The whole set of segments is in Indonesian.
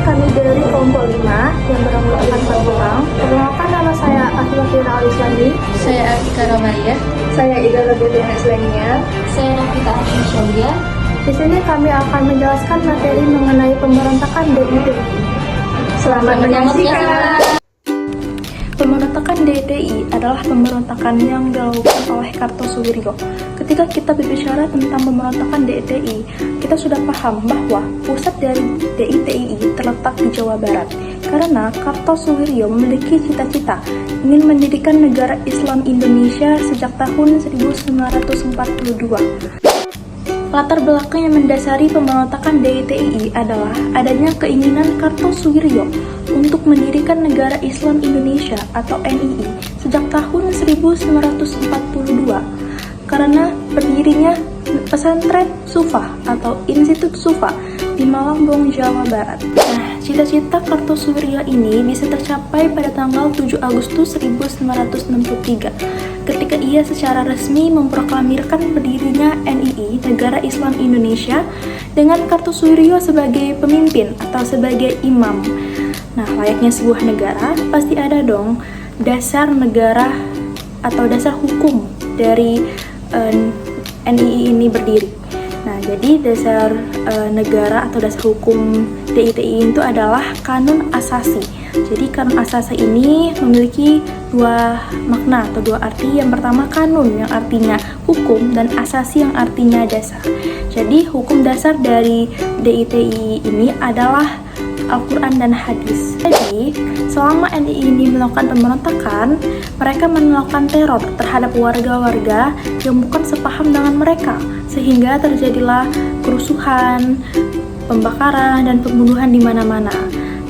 kami dari kelompok 5 yang beranggotakan 4 orang. Perkenalkan, nama saya Afifah Al-Islami. Saya Artika Ramaria. Saya Ida Rabiatina Islamiya. Saya Nafita Syaulia. Di sini kami akan menjelaskan materi mengenai pemberontakan DITI. Selamat menyaksikan. Pemberontakan DITI adalah pemberontakan yang dilakukan oleh Kartosuwiryo. Ketika kita berbicara tentang pemberontakan DITI, kita sudah paham bahwa pusat dari DITI terletak di Jawa Barat. Karena Kartosuwiryo memiliki cita-cita ingin mendirikan negara Islam Indonesia sejak tahun 1942. Latar belakang yang mendasari pemberontakan DITI adalah adanya keinginan Kartosuwiryo untuk mendirikan negara Islam Indonesia atau NII sejak tahun 1942 karena berdirinya pesantren Sufah atau Institut Sufah di Malangbong, Jawa Barat. Nah, cita-cita Kartosuwiryo ini bisa tercapai pada tanggal 7 Agustus 1963 ketika ia secara resmi memproklamirkan berdirinya NII, Negara Islam Indonesia, dengan Kartosuwiryo sebagai pemimpin atau sebagai imam. Nah, layaknya sebuah negara, pasti ada dong dasar negara atau dasar hukum dari NII ini berdiri. Nah, jadi dasar negara atau dasar hukum DITI itu adalah Kanun Asasi. Jadi Kanun Asasi ini memiliki dua makna atau dua arti. Yang pertama kanun yang artinya hukum dan asasi yang artinya dasar. Jadi hukum dasar dari DITI ini adalah Al-Quran dan hadis. Jadi, selama NII ini melakukan pemberontakan, mereka melakukan teror terhadap warga-warga yang bukan sepaham dengan mereka, sehingga terjadilah kerusuhan, pembakaran, dan pembunuhan di mana-mana.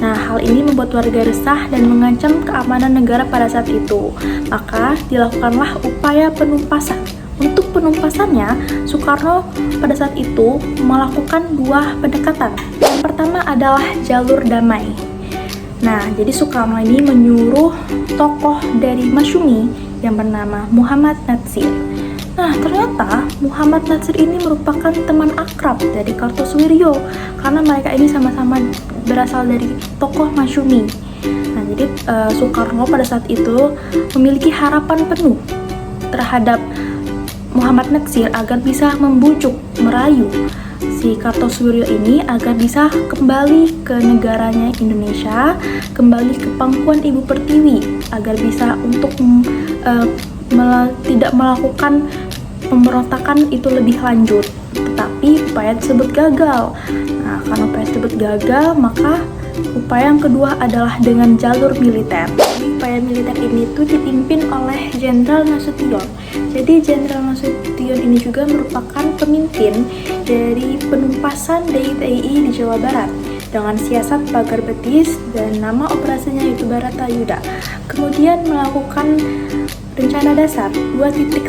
Nah, hal ini membuat warga resah dan mengancam keamanan negara pada saat itu. Maka, dilakukanlah upaya penumpasan. Untuk penumpasannya, Soekarno pada saat itu melakukan dua pendekatan. Yang pertama adalah jalur damai. Nah, jadi Soekarno ini menyuruh tokoh dari Masyumi yang bernama Muhammad Natsir. Nah, ternyata Muhammad Natsir ini merupakan teman akrab dari Kartosuwiryo karena mereka ini sama-sama berasal dari tokoh Masyumi. Nah, jadi Soekarno pada saat itu memiliki harapan penuh terhadap Muhammad Natsir agar bisa membujuk, merayu si Kartosuwiryo ini agar bisa kembali ke negaranya Indonesia, kembali ke pangkuan Ibu Pertiwi, agar bisa untuk tidak melakukan pemberontakan itu lebih lanjut. Tetapi upaya tersebut gagal. Nah, karena upaya tersebut gagal, maka upaya yang kedua adalah dengan jalur militer. Upaya militer ini tuh dipimpin oleh Jenderal Nasution. Jadi Jenderal Nasution ini juga merupakan pemimpin dari penumpasan DITI di Jawa Barat dengan siasat pagar betis dan nama operasinya yaitu Baratayuda. Kemudian melakukan rencana dasar 2.1.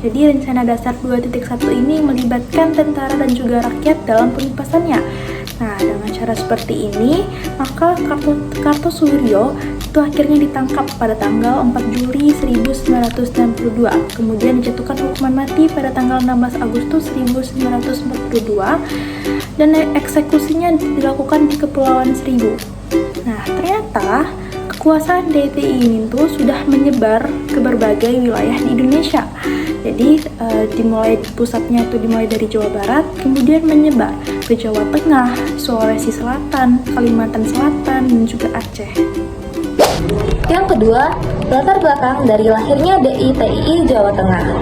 Jadi rencana dasar 2.1 ini melibatkan tentara dan juga rakyat dalam penumpasannya. Nah, dengan cara seperti ini, maka Kartosuwiryo itu akhirnya ditangkap pada tanggal 4 Juli 1962. Kemudian dijatuhkan hukuman mati pada tanggal 16 Agustus 1942 dan eksekusinya dilakukan di Kepulauan Seribu. Nah, ternyata kekuasaan DITI ini tuh sudah menyebar ke berbagai wilayah di Indonesia. Jadi pusatnya itu dimulai dari Jawa Barat, kemudian menyebar ke Jawa Tengah, Sulawesi Selatan, Kalimantan Selatan, dan juga Aceh. Yang kedua, latar belakang dari lahirnya DITI Jawa Tengah.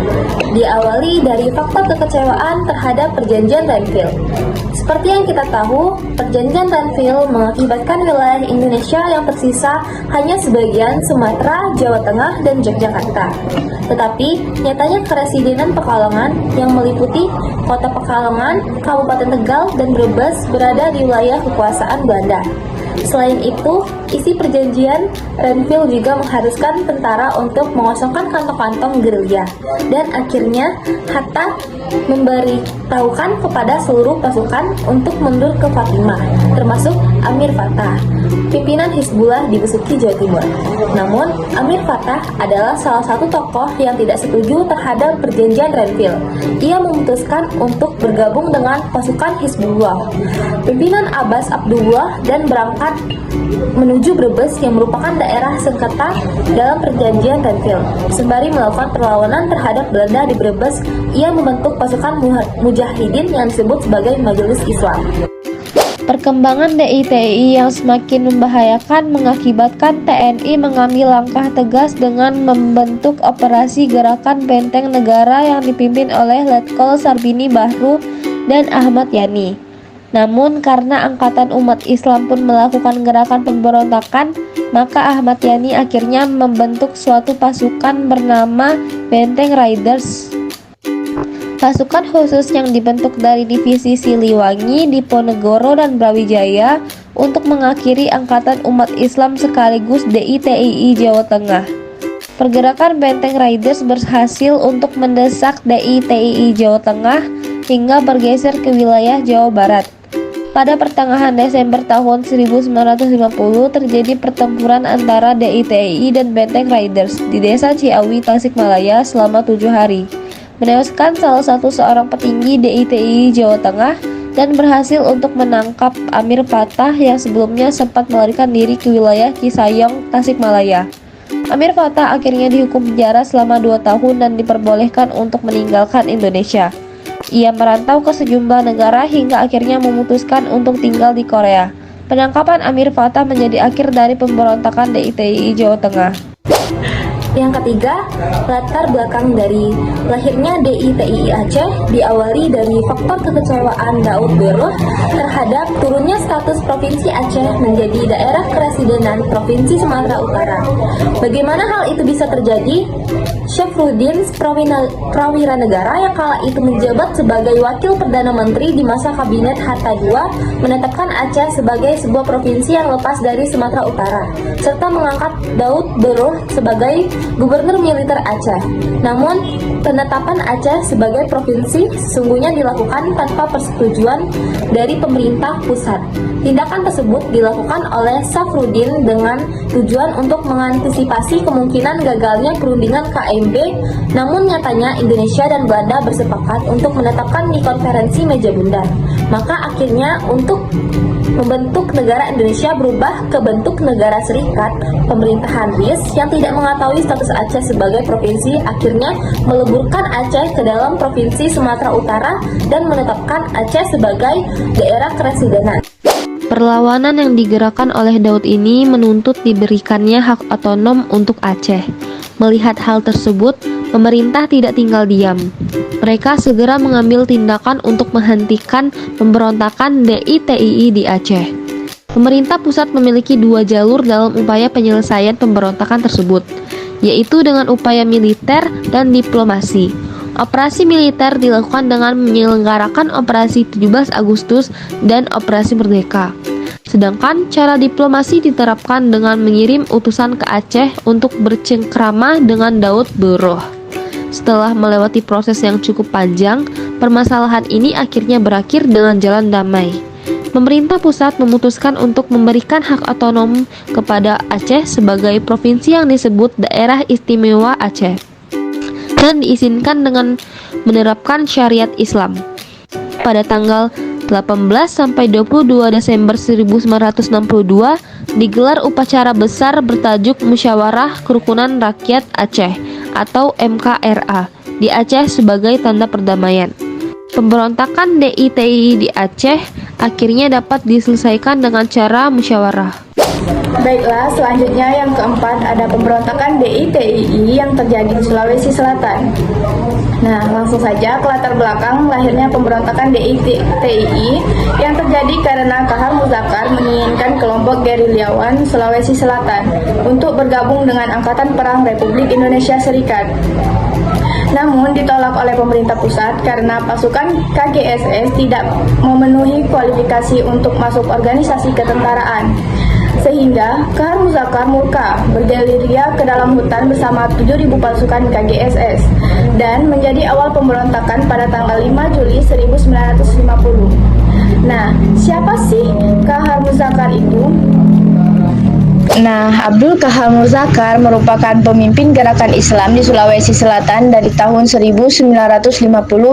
Diawali dari fakta kekecewaan terhadap Perjanjian Renville. Seperti yang kita tahu, Perjanjian Renville mengakibatkan wilayah Indonesia yang tersisa hanya sebagian Sumatera, Jawa Tengah, dan Yogyakarta. Tetapi, nyatanya Keresidenan Pekalongan yang meliputi Kota Pekalongan, Kabupaten Tegal, dan Brebes berada di wilayah kekuasaan Belanda. Selain itu, isi perjanjian Renville juga mengharuskan tentara untuk mengosongkan kantong-kantong gerilya. Dan akhirnya, Hatta memberitahukan kepada seluruh pasukan untuk mundur ke Fatimah, termasuk Amir Fattah, pimpinan Hizbullah di Besuki, Jawa Timur. Namun, Amir Fattah adalah salah satu tokoh yang tidak setuju terhadap perjanjian Renville. Ia memutuskan untuk bergabung dengan pasukan Hizbullah, pimpinan Abbas Abdullah, dan berangkat menuju Brebes yang merupakan daerah sengketa dalam perjanjian Renville. Sembari melakukan perlawanan terhadap Belanda di Brebes, ia membentuk pasukan mujahidin yang disebut sebagai Majelis Islam. Perkembangan DITI yang semakin membahayakan mengakibatkan TNI mengambil langkah tegas dengan membentuk operasi Gerakan Benteng Negara yang dipimpin oleh Letkol Sarbini Bahru dan Ahmad Yani. Namun karena Angkatan Umat Islam pun melakukan gerakan pemberontakan, maka Ahmad Yani akhirnya membentuk suatu pasukan bernama Benteng Riders. Pasukan khusus yang dibentuk dari divisi Siliwangi, Diponegoro, dan Brawijaya untuk mengakhiri Angkatan Umat Islam sekaligus DITII Jawa Tengah. Pergerakan Benteng Riders berhasil untuk mendesak DITII Jawa Tengah hingga bergeser ke wilayah Jawa Barat. Pada pertengahan Desember tahun 1950 terjadi pertempuran antara DITII dan Benteng Riders di Desa Ciawi, Tasikmalaya selama 7 hari. Menewaskan salah satu seorang petinggi DITII Jawa Tengah dan berhasil untuk menangkap Amir Fattah yang sebelumnya sempat melarikan diri ke wilayah Cisayong, Tasikmalaya. Amir Fattah akhirnya dihukum penjara selama 2 tahun dan diperbolehkan untuk meninggalkan Indonesia. Ia merantau ke sejumlah negara hingga akhirnya memutuskan untuk tinggal di Korea. Penangkapan Amir Fattah menjadi akhir dari pemberontakan DITII Jawa Tengah. Yang ketiga, latar belakang dari lahirnya DITII Aceh diawali dari faktor kekecewaan Daud Berroh terhadap turunnya status Provinsi Aceh menjadi daerah keresidenan Provinsi Sumatera Utara. Bagaimana hal itu bisa terjadi? Syafruddin Prawira Negara yang kala itu menjabat sebagai Wakil Perdana Menteri di masa Kabinet Hatta II menetapkan Aceh sebagai sebuah provinsi yang lepas dari Sumatera Utara, serta mengangkat Daud Berroh sebagai Gubernur Militer Aceh. Namun, penetapan Aceh sebagai provinsi sesungguhnya dilakukan tanpa persetujuan dari pemerintah pusat. Tindakan tersebut dilakukan oleh Syafruddin dengan tujuan untuk mengantisipasi kemungkinan gagalnya perundingan KMB, namun nyatanya Indonesia dan Belanda bersepakat untuk menetapkan di konferensi meja bundar. Maka akhirnya untuk membentuk negara Indonesia berubah ke bentuk negara serikat. Pemerintahan RIS yang tidak mengetahui status Aceh sebagai provinsi akhirnya meleburkan Aceh ke dalam Provinsi Sumatera Utara dan menetapkan Aceh sebagai daerah keresidenan. Perlawanan yang digerakkan oleh Daud ini menuntut diberikannya hak otonom untuk Aceh. Melihat hal tersebut, pemerintah tidak tinggal diam. Mereka segera mengambil tindakan untuk menghentikan pemberontakan DITII di Aceh. Pemerintah pusat memiliki 2 jalur dalam upaya penyelesaian pemberontakan tersebut, yaitu dengan upaya militer dan diplomasi. Operasi militer dilakukan dengan menyelenggarakan Operasi 17 Agustus dan Operasi Merdeka. Sedangkan cara diplomasi diterapkan dengan mengirim utusan ke Aceh untuk bercengkrama dengan Daud Berroh. Setelah melewati proses yang cukup panjang, permasalahan ini akhirnya berakhir dengan jalan damai. Pemerintah pusat memutuskan untuk memberikan hak otonom kepada Aceh sebagai provinsi yang disebut Daerah Istimewa Aceh dan diizinkan dengan menerapkan syariat Islam. Pada tanggal 18 sampai 22 Desember 1962 digelar upacara besar bertajuk Musyawarah Kerukunan Rakyat Aceh atau MKRA di Aceh sebagai tanda perdamaian. Pemberontakan DITII di Aceh akhirnya dapat diselesaikan dengan cara musyawarah. Baiklah, selanjutnya yang keempat ada pemberontakan DITII yang terjadi di Sulawesi Selatan. Nah, langsung saja ke latar belakang lahirnya pemberontakan DITII yang terjadi karena Kahar Muzakar menginginkan kelompok gerilyawan Sulawesi Selatan untuk bergabung dengan Angkatan Perang Republik Indonesia Serikat. Namun ditolak oleh pemerintah pusat karena pasukan KGSS tidak memenuhi kualifikasi untuk masuk organisasi ketentaraan. Sehingga Kahar Muzakar murka bergerilya ke dalam hutan bersama 7.000 pasukan KGSS dan menjadi awal pemberontakan pada tanggal 5 Juli 1950. Nah, siapa sih Kahar Muzakar itu? Nah, Abdul Kahar Muzakar merupakan pemimpin gerakan Islam di Sulawesi Selatan dari tahun 1950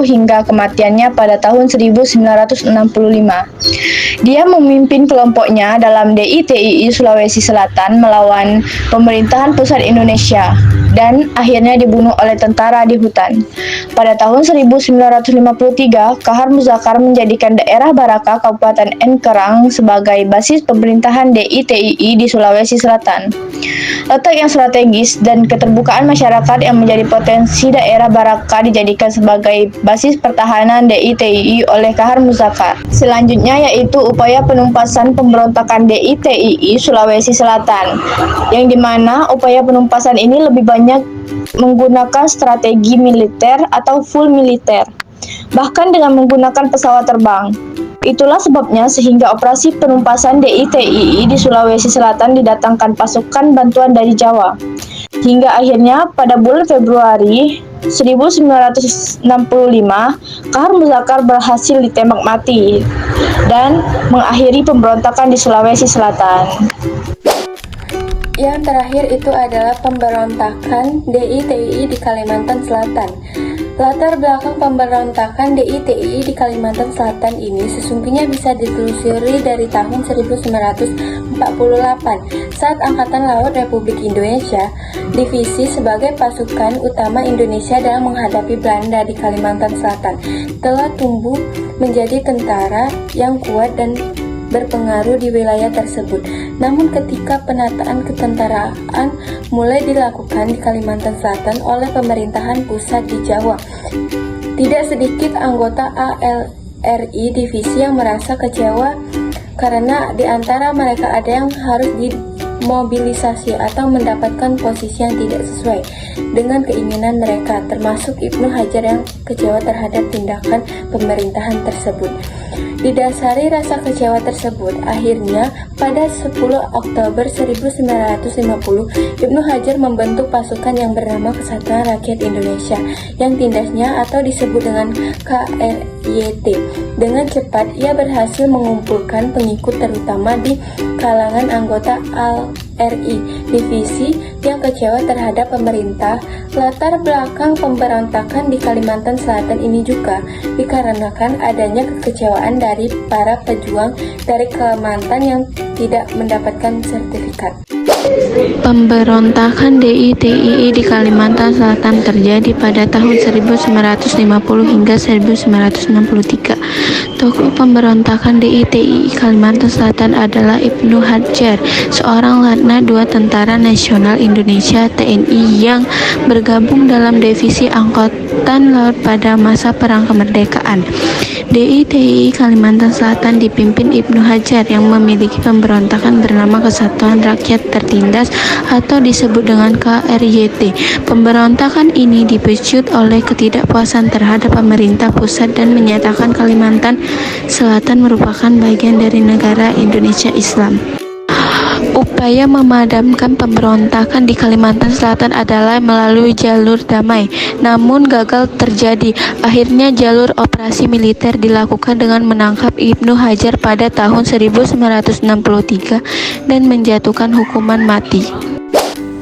hingga kematiannya pada tahun 1965. Dia memimpin kelompoknya dalam DITII Sulawesi Selatan melawan pemerintahan pusat Indonesia dan akhirnya dibunuh oleh tentara di hutan. Pada tahun 1953, Kahar Muzakar menjadikan daerah Baraka Kabupaten Enkerang sebagai basis pemerintahan DITII di Sulawesi Selatan. Letak yang strategis dan keterbukaan masyarakat yang menjadi potensi daerah Baraka dijadikan sebagai basis pertahanan DITII oleh Kahar Muzakar. Selanjutnya yaitu upaya penumpasan pemberontakan DITII Sulawesi Selatan, yang dimana upaya penumpasan ini lebih banyak menggunakan strategi militer atau full militer, bahkan dengan menggunakan pesawat terbang. Itulah sebabnya sehingga operasi penumpasan DITII di Sulawesi Selatan didatangkan pasukan bantuan dari Jawa. Hingga akhirnya pada bulan Februari 1965, Kahar Muzakar berhasil ditembak mati dan mengakhiri pemberontakan di Sulawesi Selatan. Yang terakhir itu adalah pemberontakan DITII di Kalimantan Selatan. Latar belakang pemberontakan DITII di Kalimantan Selatan ini sesungguhnya bisa ditelusuri dari tahun 1948 saat Angkatan Laut Republik Indonesia divisi sebagai pasukan utama Indonesia dalam menghadapi Belanda di Kalimantan Selatan telah tumbuh menjadi tentara yang kuat dan berpengaruh di wilayah tersebut. Namun ketika penataan ketentaraan mulai dilakukan di Kalimantan Selatan oleh pemerintahan pusat di Jawa, tidak sedikit anggota ALRI divisi yang merasa kecewa karena di antara mereka ada yang harus dimobilisasi atau mendapatkan posisi yang tidak sesuai dengan keinginan mereka, termasuk Ibnu Hajar yang kecewa terhadap tindakan pemerintahan tersebut. Didasari rasa kecewa tersebut, akhirnya pada 10 Oktober 1950, Ibnu Hajar membentuk pasukan yang bernama Kesatuan Rakyat Indonesia yang tindasnya atau disebut dengan KRYT. Dengan cepat, ia berhasil mengumpulkan pengikut terutama di kalangan anggota ALRI divisi yang kecewa terhadap pemerintah. Latar belakang pemberontakan di Kalimantan Selatan ini juga dikarenakan adanya kekecewaan dari para pejuang dari Kalimantan yang tidak mendapatkan sertifikat. Pemberontakan DITII di Kalimantan Selatan terjadi pada tahun 1950 hingga 1963. Tokoh pemberontakan DITII Kalimantan Selatan adalah Ibnu Hajar, seorang Letnan II Tentara Nasional Indonesia (TNI) yang bergabung dalam divisi Angkatan Laut pada masa Perang Kemerdekaan. DITII Kalimantan Selatan dipimpin Ibnu Hajar yang memiliki pemberontakan bernama Kesatuan Rakyat Tertindas atau disebut dengan KRYT. Pemberontakan ini dipicu oleh ketidakpuasan terhadap pemerintah pusat dan menyatakan Kalimantan Selatan merupakan bagian dari negara Indonesia Islam. Upaya memadamkan pemberontakan di Kalimantan Selatan adalah melalui jalur damai, namun gagal terjadi. Akhirnya jalur operasi militer dilakukan dengan menangkap Ibnu Hajar pada tahun 1963 dan menjatuhkan hukuman mati.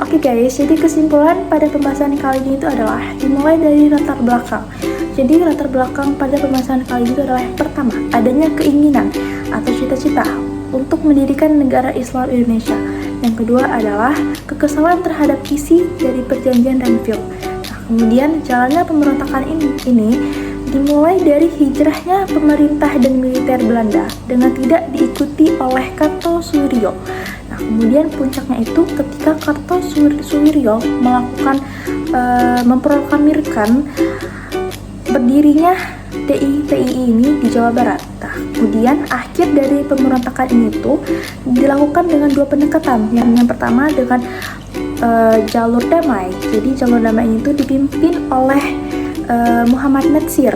Oke guys, jadi kesimpulan pada pembahasan kali ini itu adalah dimulai dari latar belakang. Jadi latar belakang pada pembahasan kali ini itu adalah yang pertama, adanya keinginan atau cita-cita untuk mendirikan negara Islam Indonesia. Yang kedua adalah kekesalan terhadap isi dari perjanjian Renville. Nah, kemudian jalannya pemberontakan ini dimulai dari hijrahnya pemerintah dan militer Belanda dengan tidak diikuti oleh Kartosuwiryo. Nah, kemudian puncaknya itu ketika Kartosuwiryo melakukan memproklamirkan berdirinya DITII ini di Jawa Barat. Nah, kemudian akhir dari pemberontakan ini tuh dilakukan dengan dua pendekatan. Yang pertama dengan jalur damai. Jadi jalur damai itu dipimpin oleh Muhammad Natsir.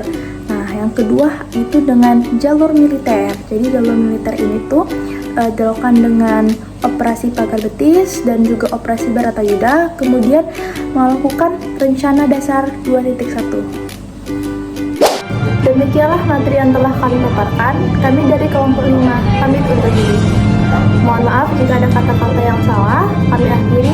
Nah, yang kedua itu dengan jalur militer. Jadi jalur militer ini tuh dilakukan dengan operasi pagar betis dan juga operasi Baratayuda, kemudian melakukan rencana dasar 2.1. Demikianlah materi yang telah kami paparkan. Kami dari kelompok 5 pamit undur diri. Mohon maaf jika ada kata-kata yang salah. Kami akhiri.